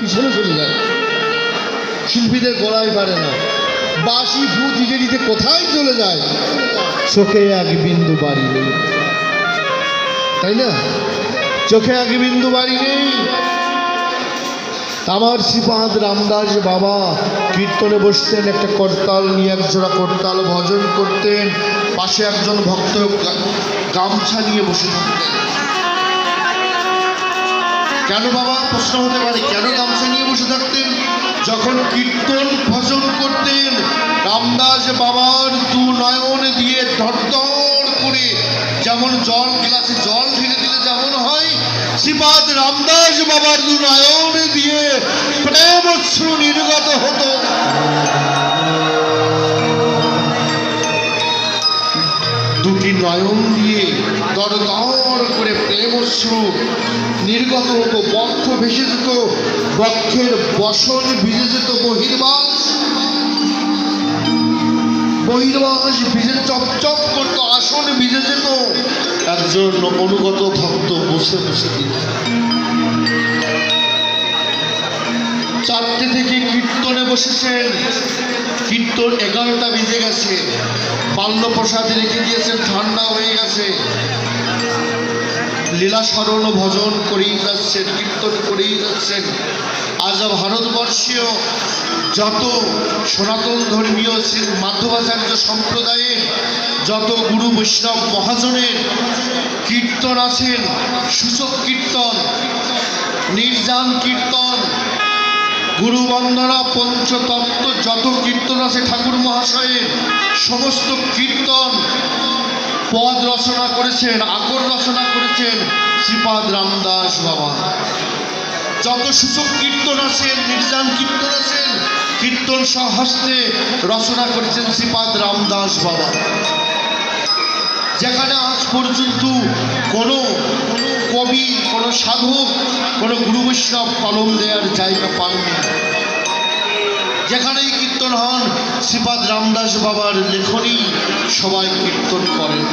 পিছনে চলে যায়, শিল্পীদের গলায় পারে না, বাঁশি ফু দিতে দিতে কোথায় চলে যায়, চোখে এক বিন্দু বাড়ি নেই, তাই না? চোখে এক বিন্দু বাড়ি নেই। আমার শ্রীপাদ রামদাস বাবা কীর্তনে বসতেন, একটা করতাল নিয়ে একজোড়া করতাল ভজন করতেন, পাশে একজন ভক্ত গামছা নিয়ে বসে থাকতেন। কেন বাবা? প্রশ্ন হতে পারে, কেন গামছা নিয়ে বসে থাকতেন? যখন কীর্তন ভজন করতেন, রামদাস বাবার দু নয়ন দিয়ে ধড়ধড় করে যেমন জল, গ্লাসে জল ঢেলে দিলে যেমন হয়, শ্রীপাদ রামদাস বাবার দু নয়ন দিয়ে প্রেম অশ্রু নির্গত হতো। দুটি নয়ন দিয়ে দর দর করে প্রেম অশ্রু নির্গত হতো, বক্ষ ভেসে যেত, বক্ষের বসন ভিজে যেত, বহির্বাস ভিজে চপচপ করতো, আসন ভিজে যেত। একজন অনুগত ভক্ত বসে বসে দিত। 4টে থেকে কীর্তনে বসেছেন, কীর্তন 11টা বেজে গেছে, বাল্য প্রসাদ রেখে দিয়েছেন, ঠান্ডা হয়ে গেছে, লীলা স্মরণ ভজন করেই যাচ্ছেন, কীর্তন করেই যাচ্ছেন। আজ ভারতবর্ষীয় যত সনাতন ধর্মীয় মাধবাচার্য সম্প্রদায়ের যত গুরু বৈষ্ণব মহাজনের কীর্তন আছেন, সূচক কীর্তন, নির্জান কীর্তন, গুরু বন্দনা, পঞ্চতত্ত্ব যত কীর্তন আছে ঠাকুর মহাশয়ের, সমস্ত কীর্তন পদ রচনা করেছেন, আকর রচনা করেছেন শ্রীপাদ রামদাস বাবা। যত সূচক কীর্তন আছেন, নির্জান কীর্তন আছেন, কীর্তন স্বহস্তে রচনা করেছেন শ্রীপাদ রামদাস বাবা। যেখানে আজ পর্যন্ত কোনো কবি, কোনো সাধক, কোনো গুরু বৈষ্ণব কলম দেওয়ার জায়গা পাননি। যেখানেই কীর্তন হন, শ্রীপাদ রামদাস বাবার লেখনী সবাই কীর্তন করেন।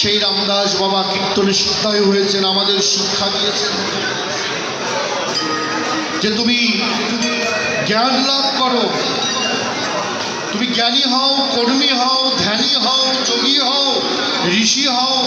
সেই রামদাস বাবা কীর্তনে শিক্ষায় হয়েছেন, আমাদের শিক্ষা দিয়েছেন যে তুমি জ্ঞান লাভ করো, তুমি জ্ঞানী হও, কর্মী হও, ধ্যানী হও, যোগী হও, ঋষি হও,